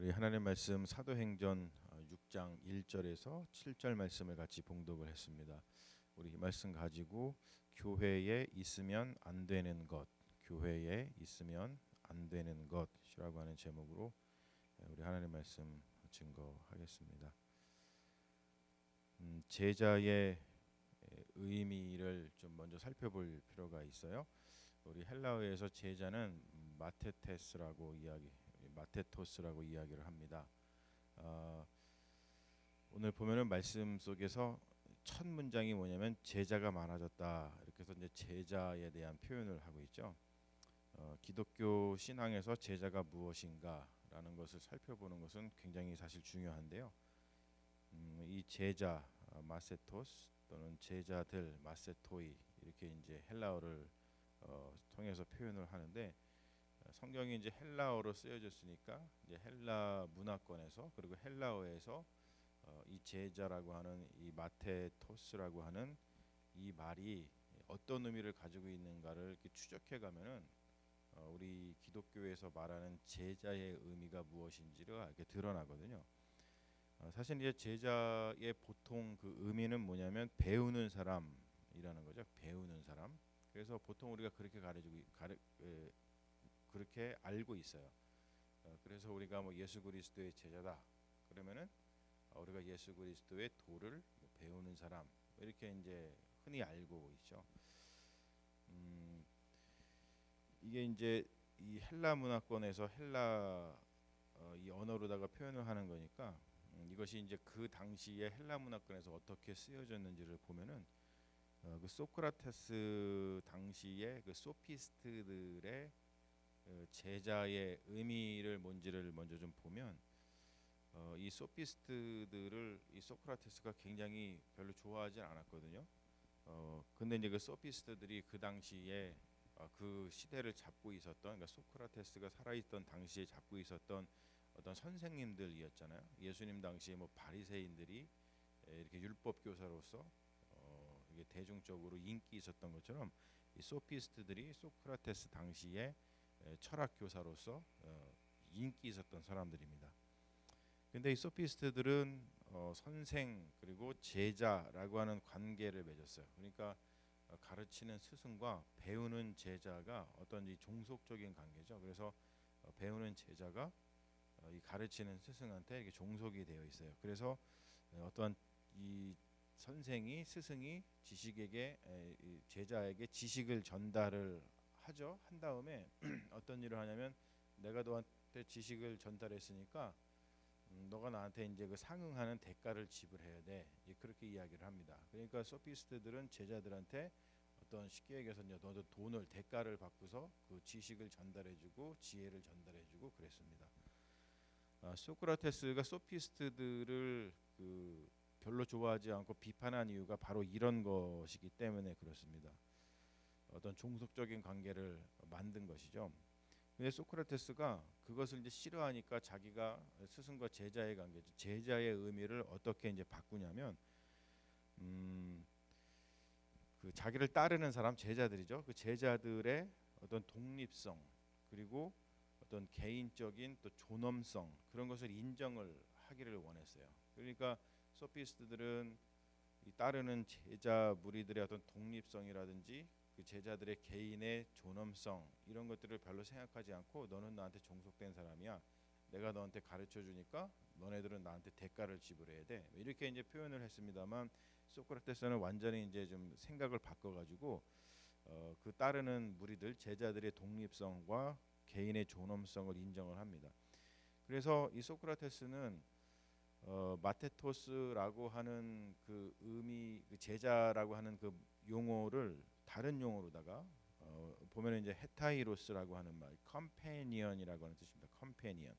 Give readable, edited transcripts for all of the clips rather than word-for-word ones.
우리 하나님 말씀 사도행전 6장 1절에서 7절 말씀을 같이 봉독을 했습니다. 우리 이 말씀 가지고 교회에 있으면 안 되는 것, 교회에 있으면 안 되는 것이라고 하는 제목으로 우리 하나님 말씀 증거하겠습니다. 제자의 의미를 좀 먼저 살펴볼 필요가 있어요. 우리 헬라어에서 제자는 마테토스라고 이야기를 합니다. 오늘 보면은 말씀 속에서 첫 문장이 뭐냐면 제자가 많아졌다 이렇게 해서 이제 제자에 대한 표현을 하고 있죠. 기독교 신앙에서 제자가 무엇인가라는 것을 살펴보는 것은 굉장히 사실 중요한데요. 이 제자 마세토스 또는 제자들 마세토이 이렇게 이제 헬라어를 통해서 표현을 하는데 성경이 이제 헬라어로 쓰여졌으니까 이제 헬라 문화권에서 그리고 헬라어에서 이 제자라고 하는 이 마테토스라고 하는 이 말이 어떤 의미를 가지고 있는가를 이렇게 추적해 가면은 우리 기독교에서 말하는 제자의 의미가 무엇인지가 이렇게 드러나거든요. 사실 이제 제자의 보통 그 의미는 뭐냐면 배우는 사람이라는 거죠. 배우는 사람. 그래서 보통 우리가 그렇게 알고 있어요. 그래서 우리가 뭐 예수 그리스도의 제자다 그러면은 우리가 예수 그리스도의 도를 배우는 사람 이렇게 이제 흔히 알고 있죠. 이게 이제 이 헬라 문화권에서 헬라 이 언어로다가 표현을 하는 거니까 이것이 이제 그 당시에 헬라 문화권에서 어떻게 쓰여졌는지를 보면은 그 소크라테스 당시에 그 소피스트들의 제자의 의미를 뭔지를 먼저 좀 보면 이 소피스트들을 이 소크라테스가 굉장히 별로 좋아하지 않았거든요. 근데 이제 그 소피스트들이 그 당시에 그 시대를 잡고 있었던 그러니까 소크라테스가 살아있던 당시에 잡고 있었던 어떤 선생님들이었잖아요. 예수님 당시에 뭐 바리새인들이 이렇게 율법 교사로서 이게 대중적으로 인기 있었던 것처럼 이 소피스트들이 소크라테스 당시에 철학 교사로서 인기 있었던 사람들입니다. 근데 이 소피스트들은 선생 그리고 제자라고 하는 관계를 맺었어요. 그러니까 가르치는 스승과 배우는 제자가 어떤 이 종속적인 관계죠. 그래서 배우는 제자가 이 가르치는 스승한테 이렇게 종속이 되어 있어요. 그래서 어떤 이 선생이 스승이 제자에게 지식을 전달을 하죠. 한 다음에 어떤 일을 하냐면 내가 너한테 지식을 전달했으니까 너가 나한테 이제 그 상응하는 대가를 지불해야 돼. 그렇게 이야기를 합니다. 그러니까 소피스트들은 제자들한테 어떤 쉽게 얘기해서 너도 돈을 대가를 받고서 그 지식을 전달해주고 지혜를 전달해주고 그랬습니다. 소크라테스가 소피스트들을 그 별로 좋아하지 않고 비판한 이유가 바로 이런 것이기 때문에 그렇습니다. 어떤 종속적인 관계를 만든 것이죠. 근데 소크라테스가 그것을 이제 싫어하니까 자기가 스승과 제자의 관계, 제자의 의미를 어떻게 이제 바꾸냐면, 그 자기를 따르는 사람 제자들이죠. 그 제자들의 어떤 독립성 그리고 어떤 개인적인 또 존엄성 그런 것을 인정을 하기를 원했어요. 그러니까 소피스트들은 이 따르는 제자 무리들의 어떤 독립성이라든지 그 제자들의 개인의 존엄성 이런 것들을 별로 생각하지 않고 너는 나한테 종속된 사람이야. 내가 너한테 가르쳐 주니까 너네들은 나한테 대가를 지불해야 돼. 이렇게 이제 표현을 했습니다만 소크라테스는 완전히 이제 좀 생각을 바꿔가지고 그 따르는 무리들 제자들의 독립성과 개인의 존엄성을 인정을 합니다. 그래서 이 소크라테스는 마테토스라고 하는 그 의미, 그 제자라고 하는 그 용어를 다른 용어로다가 보면 이제 헤타이로스라고 하는 말, 컴패니언이라고 하는 뜻입니다. 컴패니언,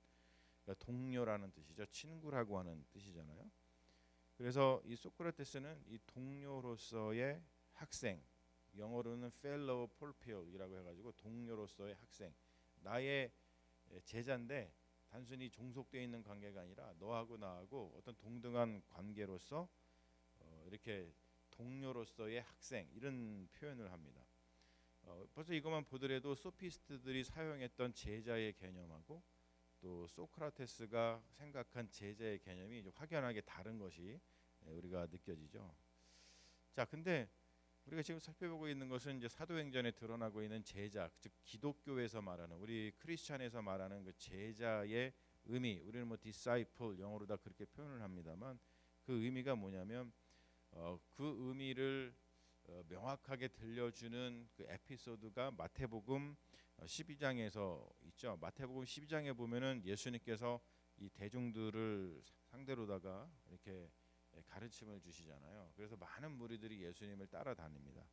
그러니까 동료라는 뜻이죠. 친구라고 하는 뜻이잖아요. 그래서 이 소크라테스는 이 동료로서의 학생, 영어로는 fellow pupil이라고 해가지고 동료로서의 학생, 나의 제자인데 단순히 종속되어 있는 관계가 아니라 너하고 나하고 어떤 동등한 관계로서 이렇게 동료로서의 학생 이런 표현을 합니다. 벌써 이것만 보더라도 소피스트들이 사용했던 제자의 개념하고 또 소크라테스가 생각한 제자의 개념이 좀 확연하게 다른 것이 우리가 느껴지죠. 자, 근데 우리가 지금 살펴보고 있는 것은 이제 사도행전에 드러나고 있는 제자, 즉 기독교에서 말하는 우리 크리스찬에서 말하는 그 제자의 의미, 우리는 뭐 disciple 영어로 다 그렇게 표현을 합니다만 그 의미가 뭐냐면 그 의미를 명확하게 들려주는 그 에피소드가 마태복음 12장에서 있죠. 마태복음 12장에 보면은 예수님께서 이 대중들을 상대로다가 이렇게 가르침을 주시잖아요. 그래서 많은 무리들이 예수님을 따라다닙니다.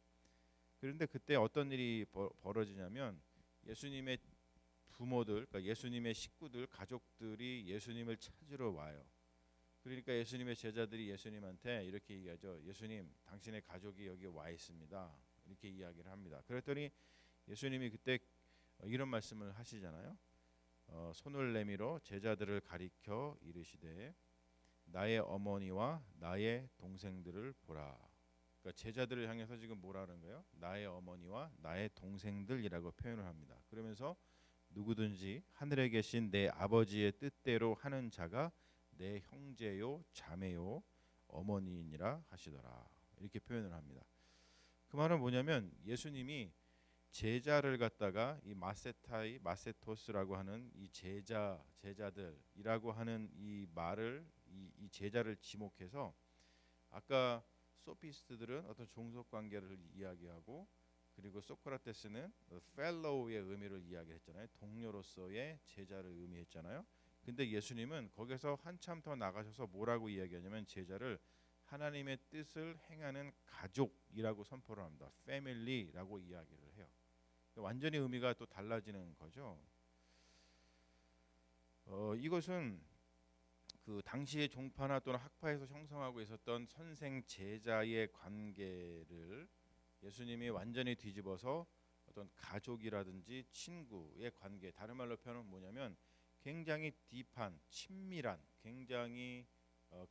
그런데 그때 어떤 일이 벌어지냐면 예수님의 부모들, 그러니까 예수님의 식구들, 가족들이 예수님을 찾으러 와요. 그러니까 예수님의 제자들이 예수님한테 이렇게 얘기하죠. 예수님, 당신의 가족이 여기 와 있습니다. 이렇게 이야기를 합니다. 그랬더니 예수님이 그때 이런 말씀을 하시잖아요. 손을 내밀어 제자들을 가리켜 이르시되 나의 어머니와 나의 동생들을 보라. 그러니까 제자들을 향해서 지금 뭐라는 거예요? 나의 어머니와 나의 동생들이라고 표현을 합니다. 그러면서 누구든지 하늘에 계신 내 아버지의 뜻대로 하는 자가 내 형제요 자매요 어머니이니라 하시더라. 이렇게 표현을 합니다. 그 말은 뭐냐면 예수님이 제자를 갖다가 이 마세토스라고 하는 이 제자들이라고 하는 이 말을 이 제자를 지목해서 아까 소피스트들은 어떤 종속 관계를 이야기하고 그리고 소크라테스는 fellow의 의미를 이야기했잖아요. 동료로서의 제자를 의미했잖아요. 근데 예수님은 거기서 한참 더 나가셔서 뭐라고 이야기하냐면 제자를 하나님의 뜻을 행하는 가족이라고 선포를 합니다. family라고 이야기를 해요. 완전히 의미가 또 달라지는 거죠. 이것은 그 당시의 종파나 또는 학파에서 형성하고 있었던 선생 제자의 관계를 예수님이 완전히 뒤집어서 어떤 가족이라든지 친구의 관계, 다른 말로 표현은 뭐냐면 굉장히 딥한, 친밀한, 굉장히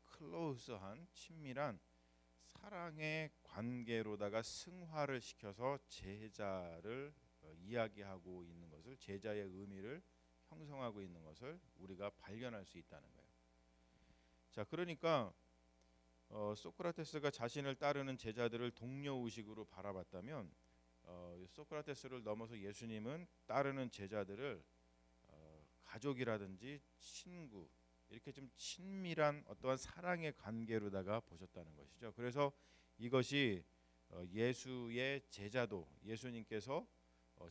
클로즈한, 친밀한 사랑의 관계로다가 승화를 시켜서 제자를 이야기하고 있는 것을, 제자의 의미를 형성하고 있는 것을 우리가 발견할 수 있다는 거예요. 자, 그러니까 소크라테스가 자신을 따르는 제자들을 동료 의식으로 바라봤다면 소크라테스를 넘어서 예수님은 따르는 제자들을 가족이라든지 친구, 이렇게 좀 친밀한 어떠한 사랑의 관계로다가 보셨다는 것이죠. 그래서 이것이 예수의 제자도, 예수님께서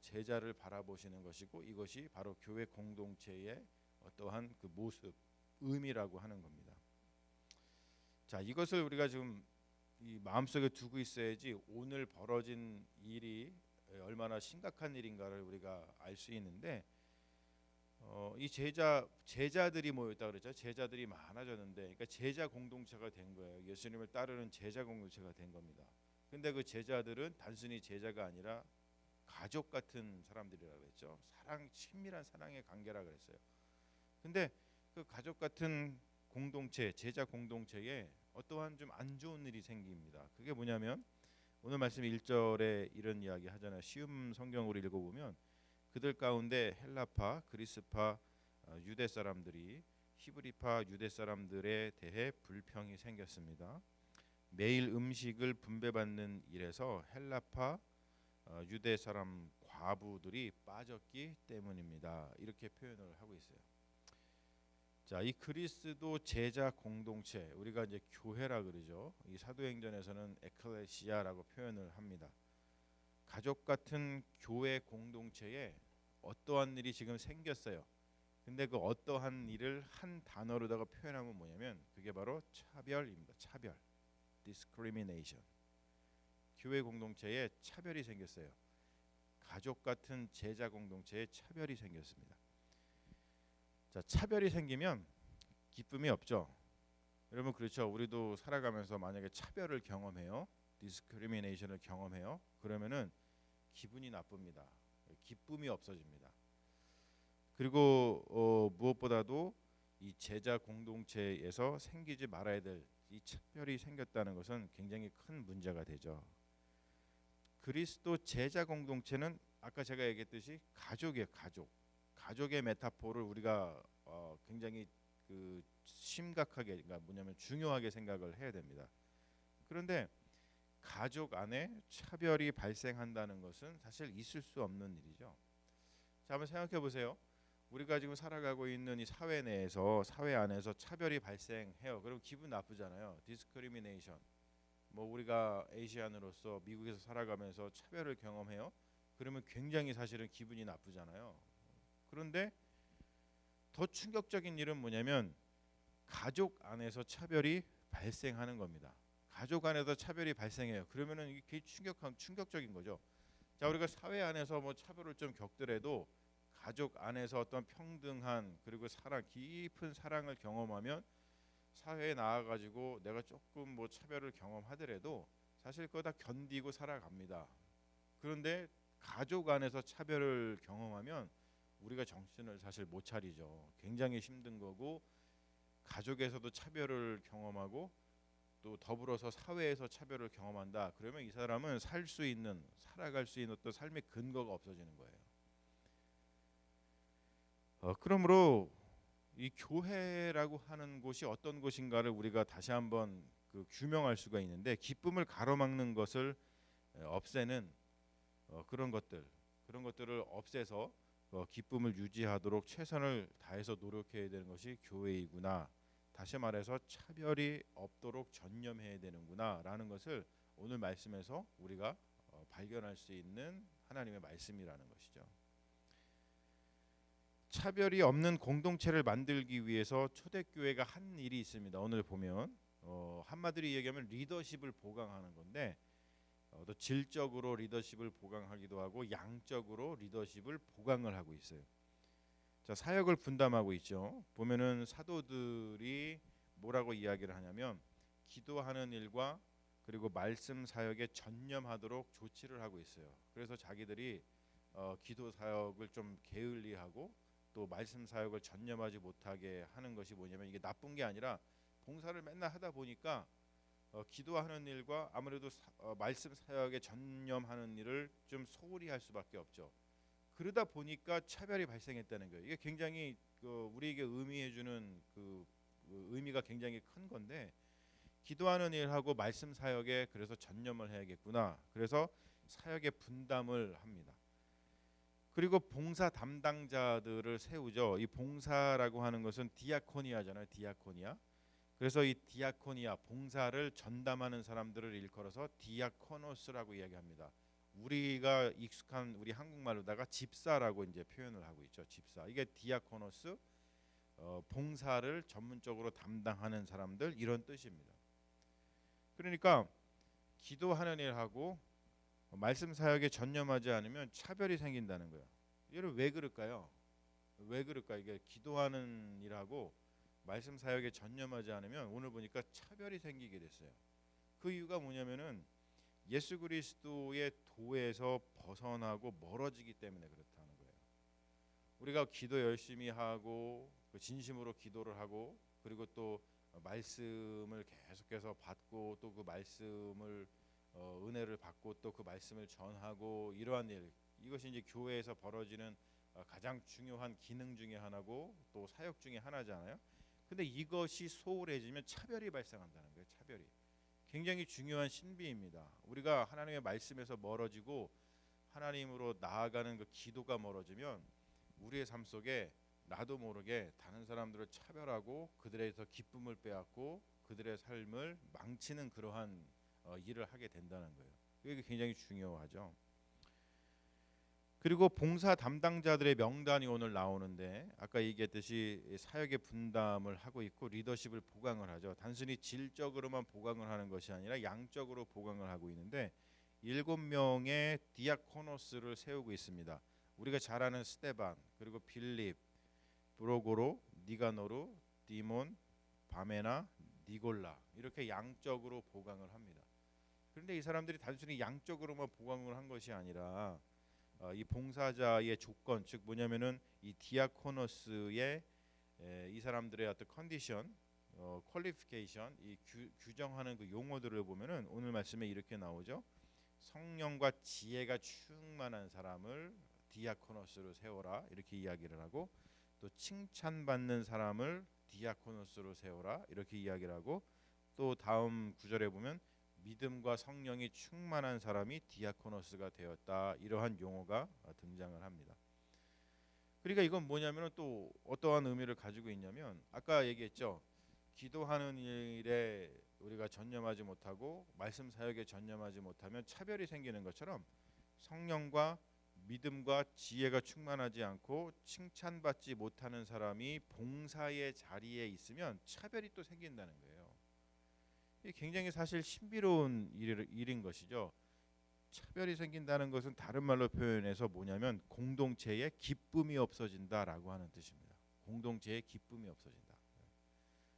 제자를 바라보시는 것이고 이것이 바로 교회 공동체의 어떠한 그 모습, 의미라고 하는 겁니다. 자, 이것을 우리가 지금 이 마음속에 두고 있어야지 오늘 벌어진 일이 얼마나 심각한 일인가를 우리가 알 수 있는데 이 제자들이 모였다 그랬죠. 제자들이 많아졌는데, 그러니까 제자 공동체가 된 거예요. 예수님을 따르는 제자 공동체가 된 겁니다. 근데 그 제자들은 단순히 제자가 아니라 가족 같은 사람들이라고 그랬죠. 친밀한 사랑의 관계라 그랬어요. 근데 그 가족 같은 공동체, 제자 공동체에 어떠한 좀 안 좋은 일이 생깁니다. 그게 뭐냐면 오늘 말씀 1절에 이런 이야기 하잖아요. 쉬운 성경으로 읽어보면 그들 가운데 헬라파, 그리스파, 유대 사람들이 히브리파 유대 사람들에 대해 불평이 생겼습니다. 매일 음식을 분배받는 일에서 헬라파, 유대 사람 과부들이 빠졌기 때문입니다. 이렇게 표현을 하고 있어요. 자, 이 그리스도 제자 공동체, 우리가 이제 교회라 그러죠. 이 사도행전에서는 에클레시아라고 표현을 합니다. 가족 같은 교회 공동체에 어떠한 일이 지금 생겼어요. 근데 그 어떠한 일을 한 단어로다가 표현하면 뭐냐면 그게 바로 차별입니다. 차별, discrimination. 교회 공동체에 차별이 생겼어요. 가족 같은 제자 공동체에 차별이 생겼습니다. 자, 차별이 생기면 기쁨이 없죠. 여러분 그렇죠. 우리도 살아가면서 만약에 차별을 경험해요, 디스크리미네이션을 경험해요. 그러면은 기분이 나쁩니다. 기쁨이 없어집니다. 그리고 무엇보다도 이 제자 공동체에서 생기지 말아야 될 이 차별이 생겼다는 것은 굉장히 큰 문제가 되죠. 그리스도 제자 공동체는 아까 제가 얘기했듯이 가족이에요. 가족의 메타포를 우리가 굉장히 그 심각하게, 그러니까 뭐냐면 중요하게 생각을 해야 됩니다. 그런데 가족 안에 차별이 발생한다는 것은 사실 있을 수 없는 일이죠. 자, 한번 생각해 보세요. 우리가 지금 살아가고 있는 이 사회 내에서, 사회 안에서 차별이 발생해요. 그럼 기분 나쁘잖아요. 디스크리미네이션. 뭐 우리가 아시안으로서 미국에서 살아가면서 차별을 경험해요. 그러면 굉장히 사실은 기분이 나쁘잖아요. 그런데 더 충격적인 일은 뭐냐면 가족 안에서 차별이 발생하는 겁니다. 가족 안에서 차별이 발생해요. 그러면은 이게 충격적인 거죠. 자, 우리가 사회 안에서 뭐 차별을 좀 겪더라도 가족 안에서 어떤 평등한, 그리고 사랑, 깊은 사랑을 경험하면 사회에 나와가지고 내가 조금 뭐 차별을 경험하더라도 사실 그거 다 견디고 살아갑니다. 그런데 가족 안에서 차별을 경험하면 우리가 정신을 사실 못 차리죠. 굉장히 힘든 거고, 가족에서도 차별을 경험하고 또 더불어서 사회에서 차별을 경험한다. 그러면 이 사람은 살 수 있는, 살아갈 수 있는 어떤 삶의 근거가 없어지는 거예요. 그러므로 이 교회라고 하는 곳이 어떤 곳인가를 우리가 다시 한번 그 규명할 수가 있는데, 기쁨을 가로막는 것을 없애는 그런 것들을 없애서 기쁨을 유지하도록 최선을 다해서 노력해야 되는 것이 교회이구나. 다시 말해서 차별이 없도록 전념해야 되는구나라는 것을 오늘 말씀에서 우리가 발견할 수 있는 하나님의 말씀이라는 것이죠. 차별이 없는 공동체를 만들기 위해서 초대교회가 한 일이 있습니다. 오늘 보면 한마디로 얘기하면 리더십을 보강하는 건데, 또 질적으로 리더십을 보강하기도 하고 양적으로 리더십을 보강을 하고 있어요. 자, 사역을 분담하고 있죠. 보면은 사도들이 뭐라고 이야기를 하냐면 기도하는 일과 그리고 말씀 사역에 전념하도록 조치를 하고 있어요. 그래서 자기들이 기도 사역을 좀 게을리하고 또 말씀 사역을 전념하지 못하게 하는 것이 뭐냐면, 이게 나쁜 게 아니라 봉사를 맨날 하다 보니까 기도하는 일과 아무래도 말씀 사역에 전념하는 일을 좀 소홀히 할 수밖에 없죠. 그러다 보니까 차별이 발생했다는 거예요. 이게 굉장히 우리에게 의미해주는 의미가 굉장히 큰 건데, 기도하는 일하고 말씀 사역에 그래서 전념을 해야겠구나. 그래서 사역의 분담을 합니다. 그리고 봉사 담당자들을 세우죠. 이 봉사라고 하는 것은 디아코니아잖아요. 디아코니아. 그래서 이 디아코니아, 봉사를 전담하는 사람들을 일컬어서 디아코노스라고 이야기합니다. 우리가 익숙한 우리 한국말로다가 집사라고 이제 표현을 하고 있죠. 집사. 이게 디아코노스, 봉사를 전문적으로 담당하는 사람들, 이런 뜻입니다. 그러니까 기도하는 일하고 말씀 사역에 전념하지 않으면 차별이 생긴다는 거예요. 이를 왜 그럴까요? 왜 그럴까? 이게 기도하는 일하고 말씀 사역에 전념하지 않으면 오늘 보니까 차별이 생기게 됐어요. 그 이유가 뭐냐면은 예수 그리스도의 도에서 벗어나고 멀어지기 때문에 그렇다는 거예요. 우리가 기도 열심히 하고 진심으로 기도를 하고, 그리고 또 말씀을 계속해서 받고, 또 그 말씀을 은혜를 받고, 또 그 말씀을 전하고, 이러한 일, 이것이 이제 교회에서 벌어지는 가장 중요한 기능 중에 하나고 또 사역 중에 하나잖아요. 근데 이것이 소홀해지면 차별이 발생한다는 거예요. 차별이 굉장히 중요한 신비입니다. 우리가 하나님의 말씀에서 멀어지고 하나님으로 나아가는 그 기도가 멀어지면 우리의 삶 속에 나도 모르게 다른 사람들을 차별하고 그들에게서 기쁨을 빼앗고 그들의 삶을 망치는 그러한 일을 하게 된다는 거예요. 이게 굉장히 중요하죠. 그리고 봉사 담당자들의 명단이 오늘 나오는데, 아까 얘기했듯이 사역의 분담을 하고 있고 리더십을 보강을 하죠. 단순히 질적으로만 보강을 하는 것이 아니라 양적으로 보강을 하고 있는데 7명의 디아코노스를 세우고 있습니다. 우리가 잘 아는 스데반, 그리고 빌립, 브로고로, 니가노르, 디몬, 바메나, 니골라, 이렇게 양적으로 보강을 합니다. 그런데 이 사람들이 단순히 양적으로만 보강을 한 것이 아니라 이 봉사자의 조건, 즉 뭐냐면은 이 디아코노스의 이 사람들의 어떤 컨디션, 퀄리피케이션, 이 규정하는 그 용어들을 보면은 오늘 말씀에 이렇게 나오죠. 성령과 지혜가 충만한 사람을 디아코노스로 세워라, 이렇게 이야기를 하고, 또 칭찬받는 사람을 디아코노스로 세워라 이렇게 이야기를 하고, 또 다음 구절에 보면 믿음과 성령이 충만한 사람이 디아코노스가 되었다, 이러한 용어가 등장을 합니다. 그러니까 이건 뭐냐면 또 어떠한 의미를 가지고 있냐면, 아까 얘기했죠. 기도하는 일에 우리가 전념하지 못하고 말씀 사역에 전념하지 못하면 차별이 생기는 것처럼, 성령과 믿음과 지혜가 충만하지 않고 칭찬받지 못하는 사람이 봉사의 자리에 있으면 차별이 또 생긴다는 거예요. 이게 굉장히 사실 신비로운 일인 것이죠. 차별이 생긴다는 것은 다른 말로 표현해서 뭐냐면 공동체의 기쁨이 없어진다라고 하는 뜻입니다. 공동체의 기쁨이 없어진다.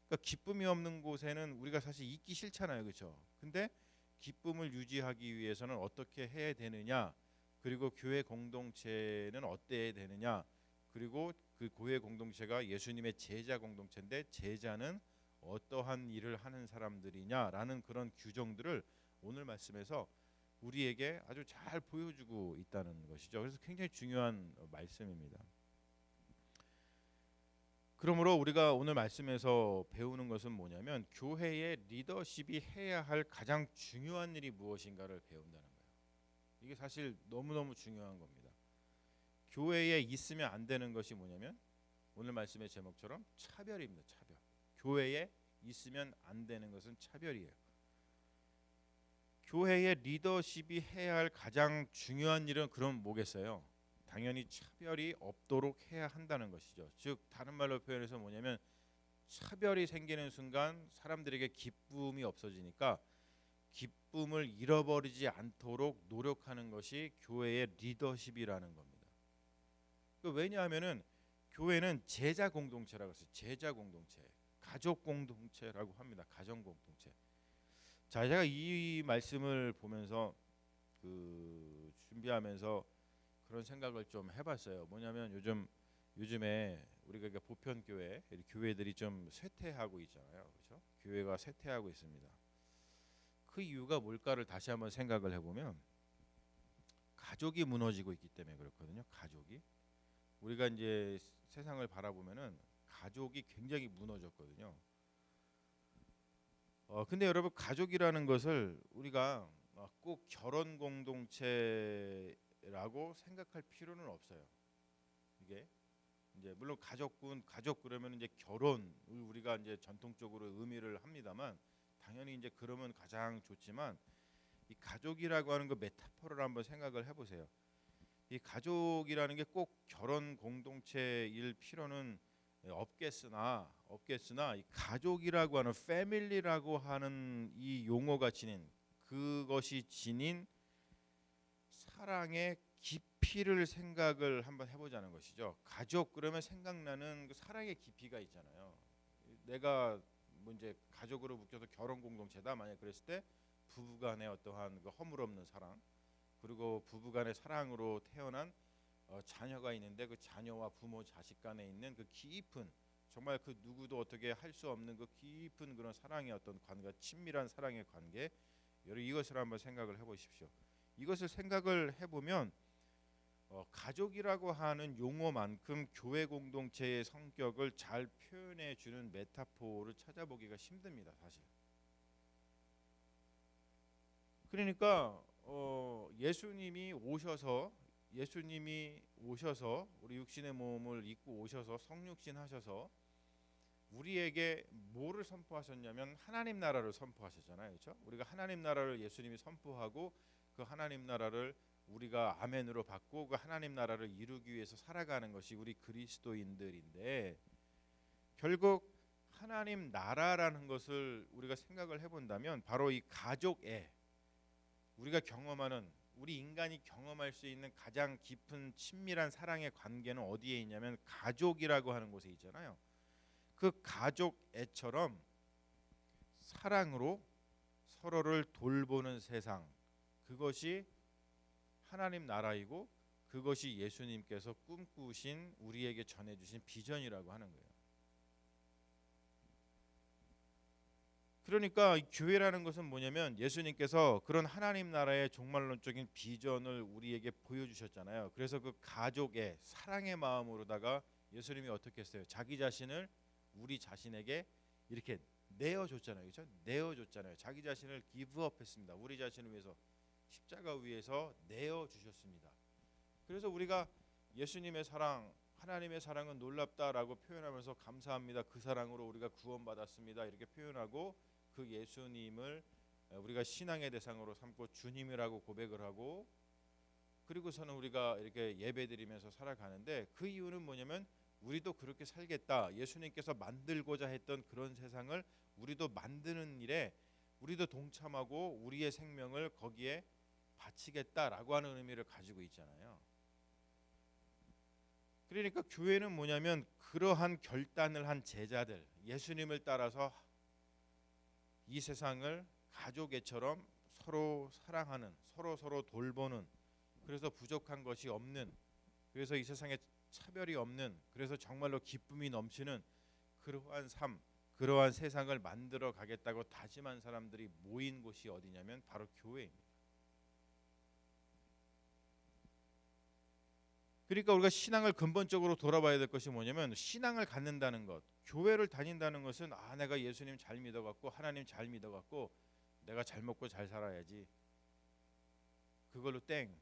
그러니까 기쁨이 없는 곳에는 우리가 사실 있기 싫잖아요, 그렇죠? 근데 기쁨을 유지하기 위해서는 어떻게 해야 되느냐, 그리고 교회 공동체는 어때야 되느냐, 그리고 그 교회 공동체가 예수님의 제자 공동체인데 제자는 어떠한 일을 하는 사람들이냐라는 그런 규정들을 오늘 말씀에서 우리에게 아주 잘 보여주고 있다는 것이죠. 그래서 굉장히 중요한 말씀입니다. 그러므로 우리가 오늘 말씀에서 배우는 것은 뭐냐면, 교회의 리더십이 해야 할 가장 중요한 일이 무엇인가를 배운다는 거예요. 이게 사실 너무너무 중요한 겁니다. 교회에 있으면 안 되는 것이 뭐냐면, 오늘 말씀의 제목처럼 차별입니다. 차별. 교회에 있으면 안 되는 것은 차별이에요. 교회의 리더십이 해야 할 가장 중요한 일은 그럼 뭐겠어요? 당연히 차별이 없도록 해야 한다는 것이죠. 즉 다른 말로 표현해서 뭐냐면, 차별이 생기는 순간 사람들에게 기쁨이 없어지니까 기쁨을 잃어버리지 않도록 노력하는 것이 교회의 리더십이라는 겁니다. 왜냐하면은 교회는 제자 공동체라고 했어요. 제자 공동체, 가족 공동체라고 합니다. 가정 공동체. 자, 제가 이 말씀을 보면서 준비하면서 그런 생각을 좀 해봤어요. 뭐냐면 요즘에 우리가 보편 교회들이 좀 쇠퇴하고 있잖아요, 그렇죠? 교회가 쇠퇴하고 있습니다. 그 이유가 뭘까를 다시 한번 생각을 해보면, 가족이 무너지고 있기 때문에 그렇거든요. 가족이, 우리가 이제 세상을 바라보면은 가족이 굉장히 무너졌거든요. 근데 여러분, 가족이라는 것을 우리가 꼭 결혼 공동체라고 생각할 필요는 없어요. 이게 이제 물론 가족 그러면 이제 결혼을 우리가 이제 전통적으로 의미를 합니다만, 당연히 이제 그러면 가장 좋지만, 이 가족이라고 하는 그 메타포를 한번 생각을 해보세요. 이 가족이라는 게 꼭 결혼 공동체일 필요는 없겠으나 이 가족이라고 하는 패밀리라고 하는 이 용어가 지닌, 그것이 지닌 사랑의 깊이를 생각을 한번 해보자는 것이죠. 가족 그러면 생각나는 그 사랑의 깊이가 있잖아요. 내가 뭐 이제 가족으로 묶여서 결혼 공동체다 만약 그랬을 때, 부부간의 어떠한 그 허물없는 사랑, 그리고 부부간의 사랑으로 태어난 자녀가 있는데 그 자녀와 부모 자식 간에 있는 그 깊은, 정말 그 누구도 어떻게 할 수 없는 그 깊은 그런 사랑의 어떤 관계, 친밀한 사랑의 관계, 여러분 이것을 한번 생각을 해보십시오. 이것을 생각을 해보면 가족이라고 하는 용어만큼 교회 공동체의 성격을 잘 표현해 주는 메타포를 찾아보기가 힘듭니다, 사실. 그러니까 예수님이 오셔서 우리 육신의 몸을 입고 오셔서 성육신 하셔서 우리에게 뭐를 선포하셨냐면 하나님 나라를 선포하셨잖아요, 그렇죠? 우리가 하나님 나라를 예수님이 선포하고, 그 하나님 나라를 우리가 아멘으로 받고, 그 하나님 나라를 이루기 위해서 살아가는 것이 우리 그리스도인들인데, 결국 하나님 나라라는 것을 우리가 생각을 해본다면 바로 이 가족에, 우리가 경험하는, 우리 인간이 경험할 수 있는 가장 깊은 친밀한 사랑의 관계는 어디에 있냐면 가족이라고 하는 곳에 있잖아요. 그 가족애처럼 사랑으로 서로를 돌보는 세상, 그것이 하나님 나라이고, 그것이 예수님께서 꿈꾸신, 우리에게 전해주신 비전이라고 하는 거예요. 그러니까 교회라는 것은 뭐냐면, 예수님께서 그런 하나님 나라의 종말론적인 비전을 우리에게 보여주셨잖아요. 그래서 그 가족의 사랑의 마음으로다가 예수님이 어떻게 했어요? 자기 자신을 우리 자신에게 이렇게 내어줬잖아요. 그렇죠? 내어줬잖아요. 자기 자신을 기브업했습니다. 우리 자신을 위해서 십자가 위에서 내어주셨습니다. 그래서 우리가 예수님의 사랑, 하나님의 사랑은 놀랍다라고 표현하면서 감사합니다. 그 사랑으로 우리가 구원받았습니다. 이렇게 표현하고 그 예수님을 우리가 신앙의 대상으로 삼고 주님이라고 고백을 하고 그리고서는 우리가 이렇게 예배드리면서 살아가는데 그 이유는 뭐냐면 우리도 그렇게 살겠다. 예수님께서 만들고자 했던 그런 세상을 우리도 만드는 일에 우리도 동참하고 우리의 생명을 거기에 바치겠다라고 하는 의미를 가지고 있잖아요. 그러니까 교회는 뭐냐면 그러한 결단을 한 제자들, 예수님을 따라서 이 세상을 가족애처럼 서로 사랑하는, 서로 돌보는, 그래서 부족한 것이 없는, 그래서 이 세상에 차별이 없는, 그래서 정말로 기쁨이 넘치는 그러한 삶, 그러한 세상을 만들어 가겠다고 다짐한 사람들이 모인 곳이 어디냐면 바로 교회입니다. 그러니까 우리가 신앙을 근본적으로 돌아봐야 될 것이 뭐냐면 신앙을 갖는다는 것, 교회를 다닌다는 것은 내가 예수님 잘 믿어갖고 하나님 잘 믿어갖고 내가 잘 먹고 잘 살아야지. 그걸로 땡.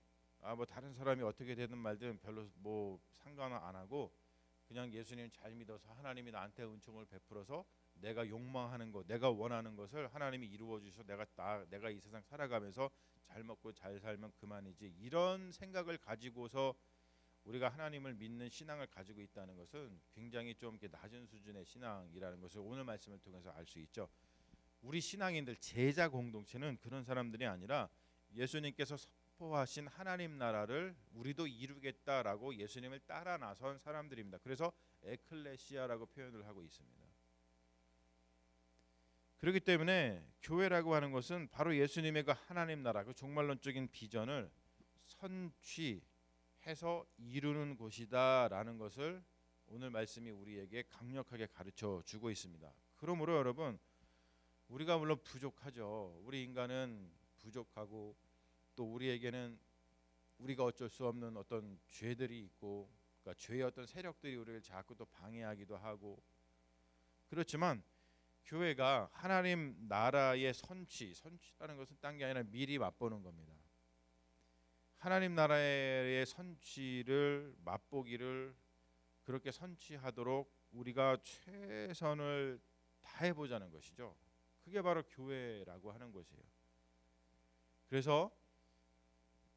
뭐 다른 사람이 어떻게 되든 말든 별로 뭐 상관 안 하고 그냥 예수님 잘 믿어서 하나님이 나한테 은총을 베풀어서 내가 욕망하는 것, 내가 원하는 것을 하나님이 이루어 주셔서 내가 이 세상 살아가면서 잘 먹고 잘 살면 그만이지. 이런 생각을 가지고서 우리가 하나님을 믿는 신앙을 가지고 있다는 것은 굉장히 좀 이렇게 낮은 수준의 신앙이라는 것을 오늘 말씀을 통해서 알 수 있죠. 우리 신앙인들 제자 공동체는 그런 사람들이 아니라 예수님께서 선포하신 하나님 나라를 우리도 이루겠다라고 예수님을 따라 나선 사람들입니다. 그래서 에클레시아라고 표현을 하고 있습니다. 그렇기 때문에 교회라고 하는 것은 바로 예수님의 그 하나님 나라, 그 종말론적인 비전을 선취해서 이루는 곳이다라는 것을 오늘 말씀이 우리에게 강력하게 가르쳐 주고 있습니다. 그러므로 여러분, 우리가 물론 부족하죠. 우리 인간은 부족하고 또 우리에게는 우리가 어쩔 수 없는 어떤 죄들이 있고, 그러니까 죄의 어떤 세력들이 우리를 자꾸 또 방해하기도 하고, 그렇지만 교회가 하나님 나라의 선취라는 것은 딴 게 아니라 미리 맛보는 겁니다. 하나님 나라의 선취를 맛보기를 그렇게 선취하도록 우리가 최선을 다해보자는 것이죠. 그게 바로 교회라고 하는 것이에요. 그래서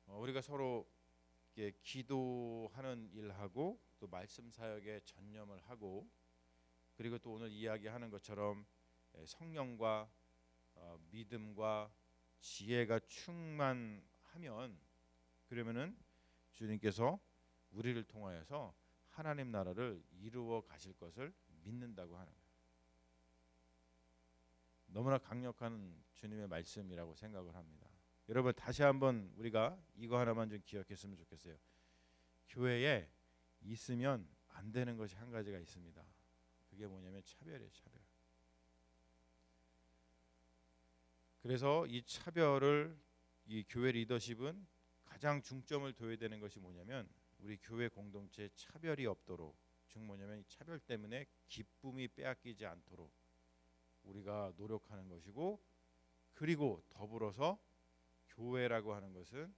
우리가 서로 기도하는 일하고 또 말씀 사역에 전념을 하고, 그리고 또 오늘 이야기하는 것처럼 성령과 믿음과 지혜가 충만하면, 그러면은 주님께서 우리를 통하여서 하나님 나라를 이루어 가실 것을 믿는다고 하는 거예요. 너무나 강력한 주님의 말씀이라고 생각을 합니다. 여러분, 다시 한번 우리가 이거 하나만 좀 기억했으면 좋겠어요. 교회에 있으면 안 되는 것이 한 가지가 있습니다. 그게 뭐냐면 차별이에요. 차별. 그래서 이 차별을, 이 교회 리더십은 가장 중점을 둬야 되는 것이 뭐냐면 우리 교회 공동체에 차별이 없도록, 즉 뭐냐면 이 차별 때문에 기쁨이 빼앗기지 않도록 우리가 노력하는 것이고, 그리고 더불어서 교회라고 하는 것은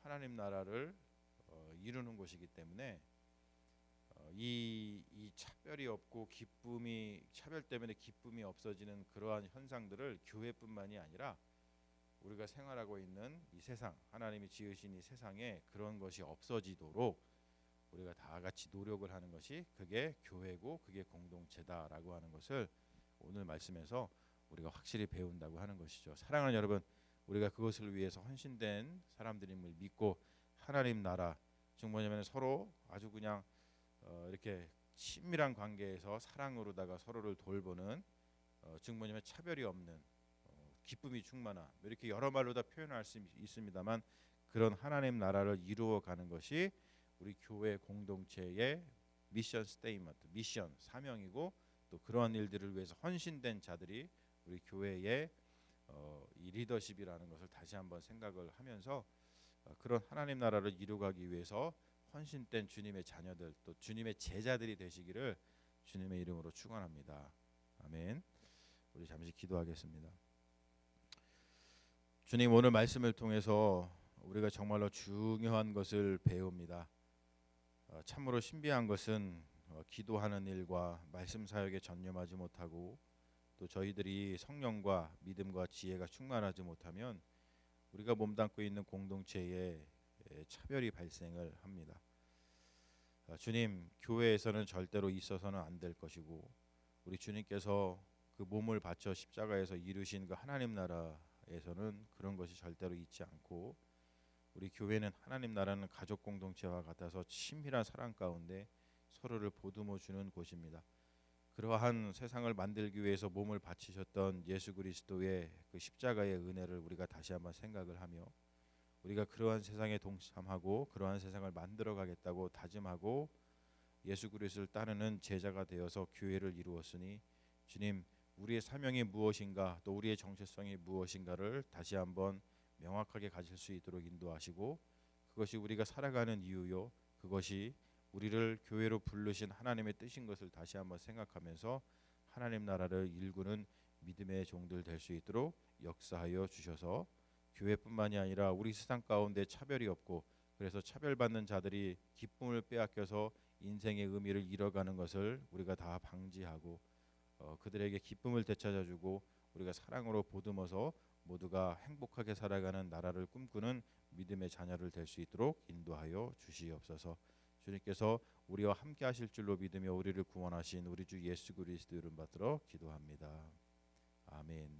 하나님 나라를 이루는 곳이기 때문에 이 차별이 없고 차별 때문에 기쁨이 없어지는 그러한 현상들을 교회뿐만이 아니라 우리가 생활하고 있는 이 세상, 하나님이 지으신 이 세상에 그런 것이 없어지도록 우리가 다 같이 노력을 하는 것이 그게 교회고 그게 공동체다라고 하는 것을 오늘 말씀에서 우리가 확실히 배운다고 하는 것이죠. 사랑하는 여러분, 우리가 그것을 위해서 헌신된 사람들임을 믿고 하나님 나라, 즉 뭐냐면 서로 아주 그냥 이렇게 친밀한 관계에서 사랑으로다가 서로를 돌보는, 즉 뭐냐면 차별이 없는, 기쁨이 충만한, 이렇게 여러 말로 다 표현할 수 있습니다만 그런 하나님 나라를 이루어가는 것이 우리 교회 공동체의 미션 스테이먼트, 미션 사명이고, 또 그러한 일들을 위해서 헌신된 자들이 우리 교회의 이 리더십이라는 것을 다시 한번 생각을 하면서 그런 하나님 나라를 이루어가기 위해서 헌신된 주님의 자녀들 또 주님의 제자들이 되시기를 주님의 이름으로 축원합니다. 아멘. 우리 잠시 기도하겠습니다. 주님, 오늘 말씀을 통해서 우리가 정말로 중요한 것을 배웁니다. 참으로 신비한 것은 기도하는 일과 말씀 사역에 전념하지 못하고 또 저희들이 성령과 믿음과 지혜가 충만하지 못하면 우리가 몸담고 있는 공동체에 차별이 발생을 합니다. 주님, 교회에서는 절대로 있어서는 안 될 것이고 우리 주님께서 그 몸을 바쳐 십자가에서 이루신 그 하나님 나라에서는 그런 것이 절대로 있지 않고 우리 교회는 하나님 나라는 가족 공동체와 같아서 친밀한 사랑 가운데 서로를 보듬어 주는 곳입니다. 그러한 세상을 만들기 위해서 몸을 바치셨던 예수 그리스도의 그 십자가의 은혜를 우리가 다시 한번 생각을 하며 우리가 그러한 세상에 동참하고 그러한 세상을 만들어 가겠다고 다짐하고 예수 그리스도를 따르는 제자가 되어서 교회를 이루었으니 주님, 우리의 사명이 무엇인가 또 우리의 정체성이 무엇인가를 다시 한번 명확하게 가질 수 있도록 인도하시고 그것이 우리가 살아가는 이유요 그것이 우리를 교회로 부르신 하나님의 뜻인 것을 다시 한번 생각하면서 하나님 나라를 일구는 믿음의 종들 될 수 있도록 역사하여 주셔서 교회뿐만이 아니라 우리 세상 가운데 차별이 없고 그래서 차별받는 자들이 기쁨을 빼앗겨서 인생의 의미를 잃어가는 것을 우리가 다 방지하고 그들에게 기쁨을 되찾아주고 우리가 사랑으로 보듬어서 모두가 행복하게 살아가는 나라를 꿈꾸는 믿음의 자녀를 될 수 있도록 인도하여 주시옵소서. 주님께서 우리와 함께 하실 줄로 믿으며 우리를 구원하신 우리 주 예수 그리스도 이름 받들어 기도합니다. 아멘.